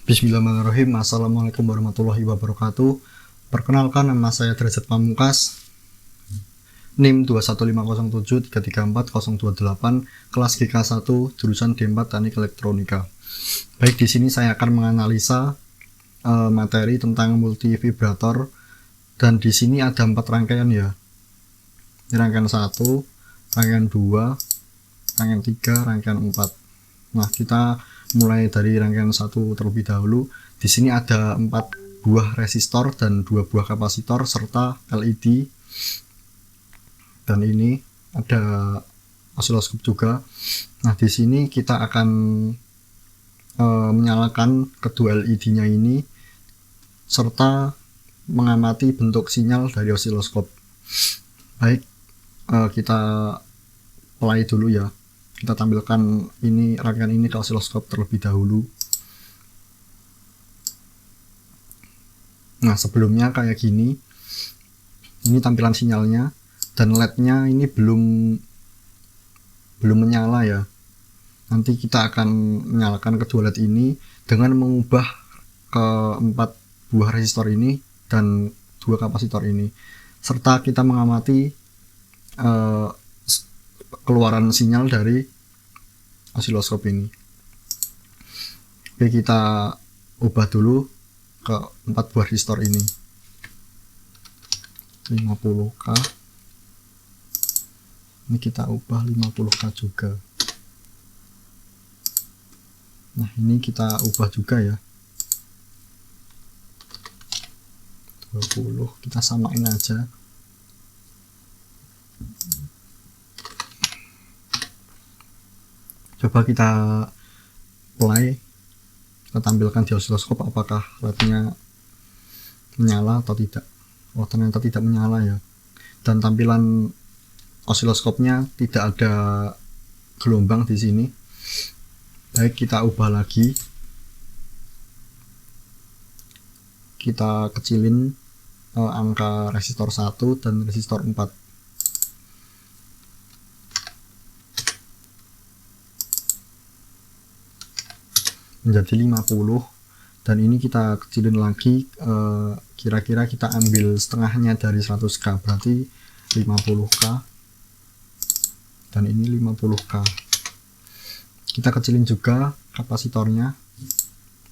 Bismillahirrahmanirrahim. Assalamualaikum warahmatullahi wabarakatuh. Perkenalkan, nama saya Derajat Pamungkas, NIM 21507334028, kelas GK1, jurusan D4 Teknik Elektronika. Baik, di sini saya akan menganalisa materi tentang multivibrator, dan di sini ada 4 rangkaian ya. Ini rangkaian 1, rangkaian 2, rangkaian 3, rangkaian 4. Nah, kita mulai dari rangkaian 1 terlebih dahulu. Di sini ada 4 buah resistor dan 2 buah kapasitor serta LED. Dan ini ada osiloskop juga. Nah, di sini kita akan menyalakan kedua LED-nya ini serta mengamati bentuk sinyal dari osiloskop. Baik, kita play dulu ya. Kita tampilkan ini rangkaian ini ke osiloskop terlebih dahulu. Nah, sebelumnya kayak gini. Ini tampilan sinyalnya, dan LED-nya ini belum menyala ya. Nanti kita akan menyalakan kedua LED ini dengan mengubah ke 4 buah resistor ini dan 2 kapasitor ini, serta kita mengamati keluaran sinyal dari osiloskop ini. Oke, kita ubah dulu ke 4 buah resistor ini. 50K. Ini kita ubah 50K juga. Nah, ini kita ubah juga ya. 20, kita samain aja. Coba kita play, kita tampilkan di osiloskop apakah LED-nya menyala atau tidak. Oh, ternyata tidak menyala ya. Dan tampilan osiloskopnya tidak ada gelombang di sini. Baik, kita ubah lagi. Kita kecilin angka resistor 1 dan resistor 4. Menjadi 50, dan ini kita kecilin lagi, kira-kira kita ambil setengahnya dari 100K, berarti 50K, dan ini 50K. Kita kecilin juga kapasitornya,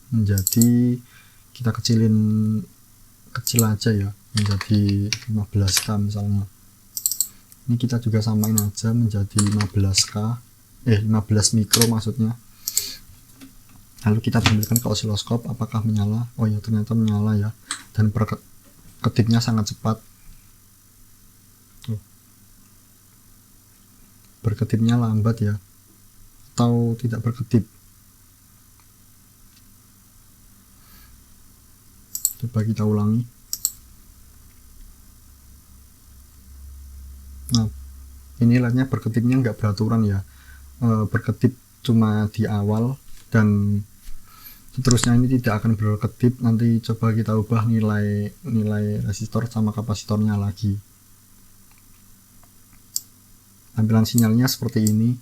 menjadi, kita kecilin kecil aja ya, menjadi 15K misalnya. Ini kita juga samain aja menjadi 15K, 15 mikro maksudnya. Lalu kita tampilkan ke osiloskop apakah menyala. Oh ya, ternyata menyala ya, dan berkedipnya sangat cepat. Tuh. Berkedipnya lambat ya, atau tidak berkedip. Coba kita ulangi. Nah, ini LED-nya berkedipnya nggak beraturan ya, berkedip cuma di awal, dan seterusnya ini tidak akan berkedip. Nanti coba kita ubah nilai resistor sama kapasitornya lagi. Tampilan sinyalnya seperti ini.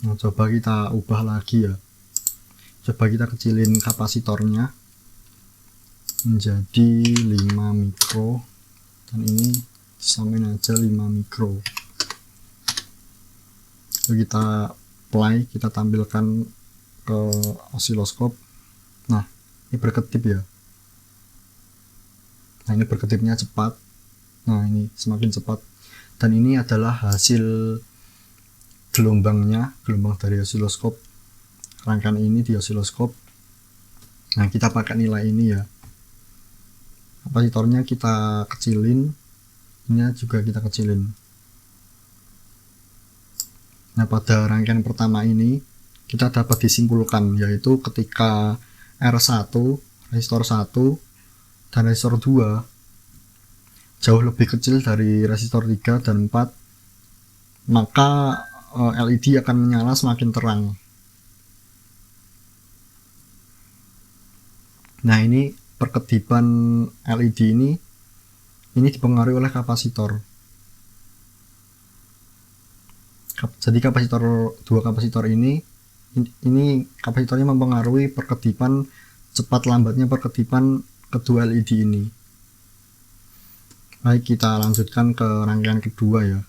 Nah, coba kita ubah lagi ya. Coba kita kecilin kapasitornya menjadi 5 mikro, dan ini disamain aja 5 mikro. Lalu kita play, kita tampilkan ke osiloskop. Nah, ini berkedip ya. Nah, ini berkedipnya cepat. Nah, ini semakin cepat, dan ini adalah hasil gelombang dari osiloskop. Rangkaian ini di osiloskop. Nah, kita pakai nilai ini ya. Kapasitornya kita kecilin, ini juga kita kecilin. Nah, pada rangkaian pertama ini kita dapat disimpulkan, yaitu ketika R1, resistor 1 dan resistor 2 jauh lebih kecil dari resistor 3 dan 4, maka LED akan menyala semakin terang. Nah, ini perkedipan LED ini dipengaruhi oleh kapasitor. Jadi dua kapasitor ini kapasitornya mempengaruhi perkedipan, cepat lambatnya perkedipan kedua LED ini. Baik, kita lanjutkan ke rangkaian kedua ya.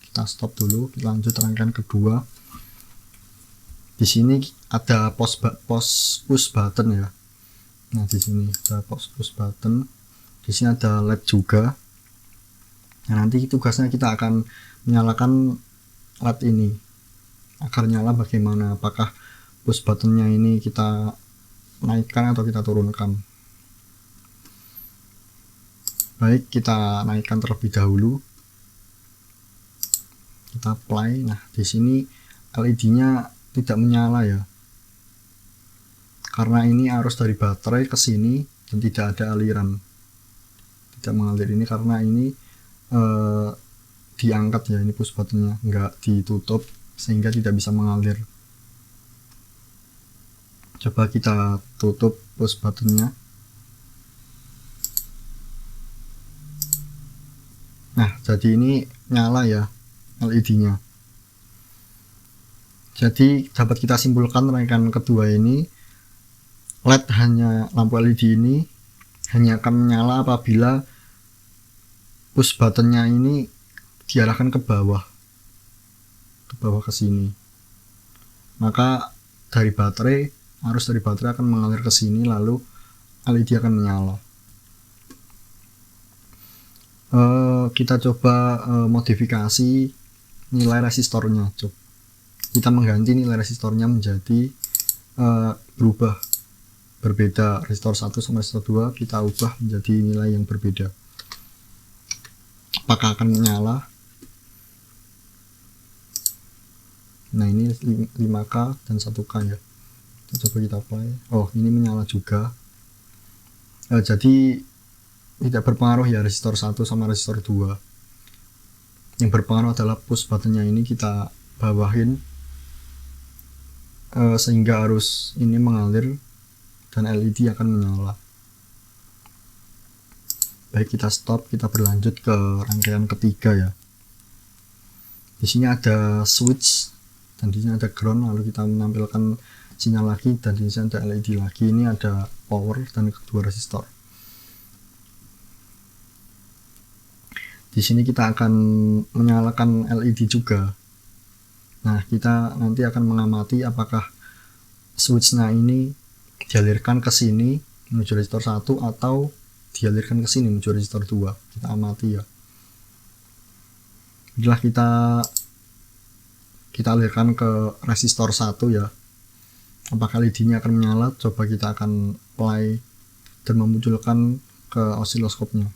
Kita stop dulu, kita lanjut rangkaian kedua. Di sini ada push button ya. Nah, di sini ada push button. Di sini ada LED juga. Nah, nanti tugasnya kita akan menyalakan LED ini agar nyala bagaimana, apakah push buttonnya ini kita naikkan atau kita turunkan. Baik, kita naikkan terlebih dahulu, kita play. Nah, di sini LED-nya tidak menyala ya, karena ini arus dari baterai ke sini dan tidak ada aliran, tidak mengalir ini karena ini diangkat ya, ini push buttonnya nggak ditutup sehingga tidak bisa mengalir. Coba kita tutup push buttonnya. Nah, jadi ini nyala ya LED-nya. Jadi dapat kita simpulkan rangkaian kedua ini, lampu LED ini hanya akan menyala apabila push buttonnya ini diarahkan ke bawah ke sini. Maka arus dari baterai akan mengalir ke sini, lalu LED akan menyala. Kita coba modifikasi nilai resistornya. Kita mengganti nilai resistornya menjadi berbeda. Resistor 1 sama resistor 2 kita ubah menjadi nilai yang berbeda. Apakah akan menyala? Nah, ini 5K dan 1K ya. Coba kita play. Oh, ini menyala juga. Jadi tidak berpengaruh ya resistor 1 sama resistor 2. Yang berpengaruh adalah push buttonnya ini kita bawahin sehingga arus ini mengalir dan LED akan menyala. Baik, kita stop, kita berlanjut ke rangkaian ketiga ya. Di sini ada switch dan di sini ada ground, lalu kita menampilkan sinyal lagi, dan di sini ada LED lagi. Ini ada power dan kedua resistor. Di sini kita akan menyalakan LED juga. Nah, kita nanti akan mengamati apakah switchnya ini dialirkan ke sini menuju resistor 1 atau dialirkan ke sini menuju resistor 2. Kita amati ya. Setelah kita alirkan ke resistor 1 ya, apakah LED-nya akan menyala? Coba kita akan play dan memunculkan ke osiloskopnya.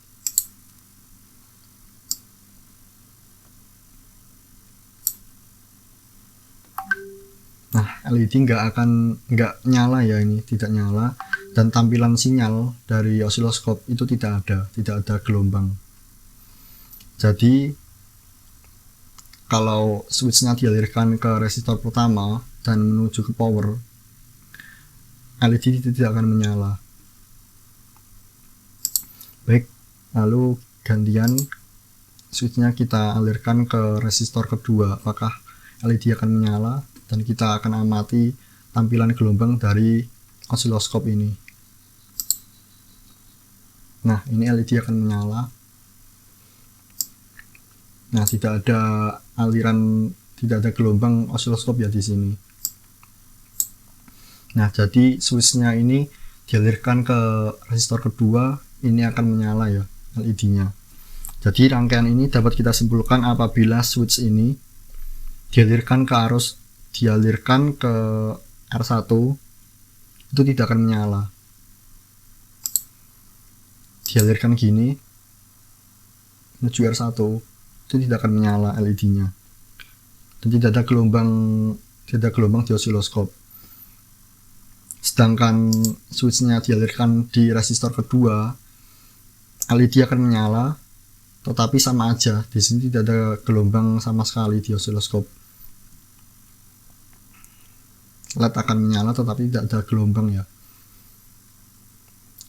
Nah, LED nggak nyala ya, ini tidak nyala, dan tampilan sinyal dari osiloskop itu tidak ada gelombang. Jadi kalau switchnya dialirkan ke resistor pertama dan menuju ke power, LED itu tidak akan menyala. Baik, lalu gantian switchnya kita alirkan ke resistor kedua, apakah LED akan menyala, dan kita akan amati tampilan gelombang dari osiloskop ini. Nah, ini LED akan menyala. Nah, tidak ada aliran, tidak ada gelombang osiloskop ya di sini. Nah, jadi switchnya ini dialirkan ke resistor kedua, ini akan menyala ya LED-nya. Jadi rangkaian ini dapat kita simpulkan apabila switch ini dialirkan ke R1 itu tidak akan menyala. Dialirkan gini menuju R1 itu tidak akan menyala LED-nya. Dan tidak ada gelombang di osiloskop. Sedangkan switchnya dialirkan di resistor kedua, LED akan menyala, tetapi sama aja. Di sini tidak ada gelombang sama sekali di osiloskop. LED akan menyala tetapi tidak ada gelombang ya.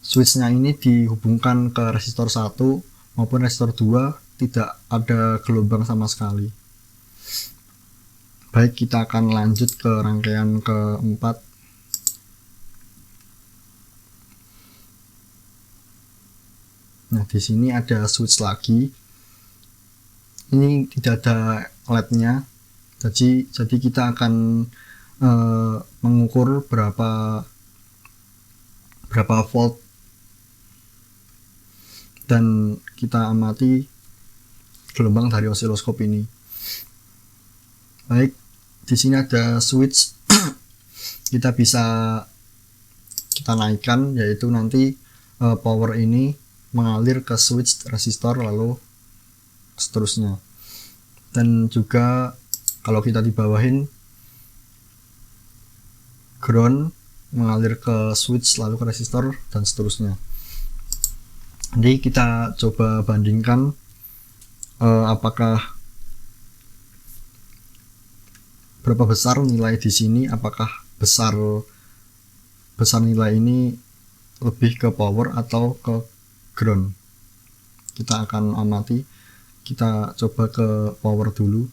switchnya ini dihubungkan ke resistor 1 maupun resistor 2, tidak ada gelombang sama sekali. Baik, kita akan lanjut ke rangkaian keempat. Nah, di sini ada switch lagi. Ini tidak ada LED-nya. Jadi kita akan mengukur berapa volt, dan kita amati gelombang dari osiloskop ini. Baik, di sini ada switch. Kita bisa naikkan, yaitu nanti power ini mengalir ke switch resistor lalu seterusnya. Dan juga kalau kita di bawahin, ground mengalir ke switch lalu ke resistor dan seterusnya. Jadi kita coba bandingkan apakah berapa besar nilai di sini, apakah besar nilai ini lebih ke power atau ke ground. Kita akan amati. Kita coba ke power dulu.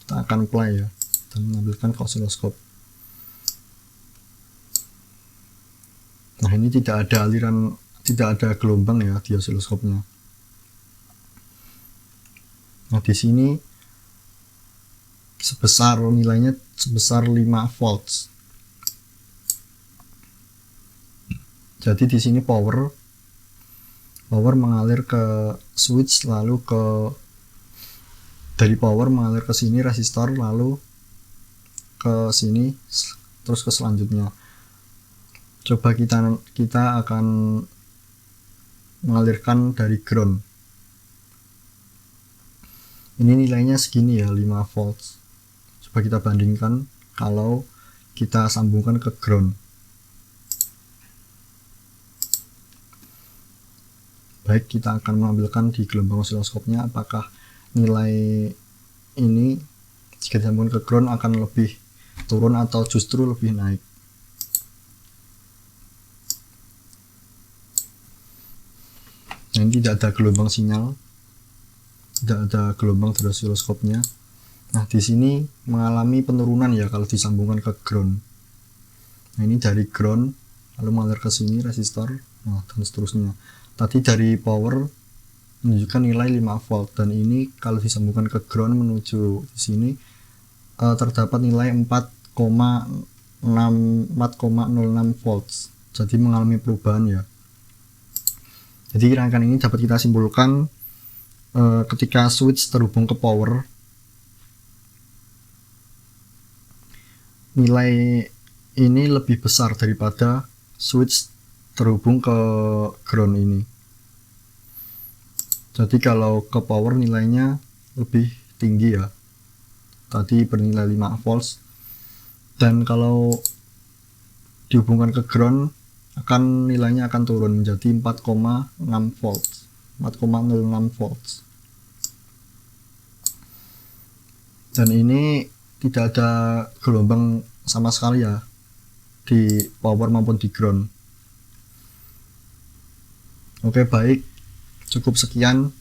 Kita akan play ya, dan mengambilkan ke osiloskop. Nah, ini tidak ada aliran, tidak ada gelombang ya di osiloskopnya. Nah, di sini nilainya sebesar 5 volts. Jadi di sini power mengalir ke switch, lalu dari power mengalir ke sini resistor, lalu ke sini, terus ke selanjutnya. Coba kita akan mengalirkan dari ground. Ini nilainya segini ya, 5 volts. Coba kita bandingkan kalau kita sambungkan ke ground. Baik, kita akan mengambilkan di gelombang osiloskopnya apakah nilai ini jika disambungkan ke ground akan lebih turun atau justru lebih naik. Nah, ini tidak ada gelombang sinyal, tidak ada gelombang dari osiloskopnya. Nah, di sini mengalami penurunan ya kalau disambungkan ke ground. Nah, ini dari ground lalu mengalir ke sini resistor, nah, dan seterusnya. Tadi dari power menunjukkan nilai 5 volt, dan ini kalau disambungkan ke ground menuju di sini terdapat nilai 4,06 volts. Jadi mengalami perubahan ya. Jadi rangkaian ini dapat kita simpulkan ketika switch terhubung ke power, nilai ini lebih besar daripada switch terhubung ke ground ini. Jadi kalau ke power nilainya lebih tinggi ya, tadi bernilai 5 volts, dan kalau dihubungkan ke ground nilainya akan turun menjadi 4,06 volts. Dan ini tidak ada gelombang sama sekali ya di power maupun di ground. Oke, baik, cukup sekian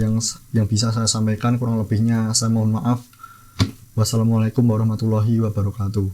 yang bisa saya sampaikan. Kurang lebihnya saya mohon maaf. Wassalamualaikum warahmatullahi wabarakatuh.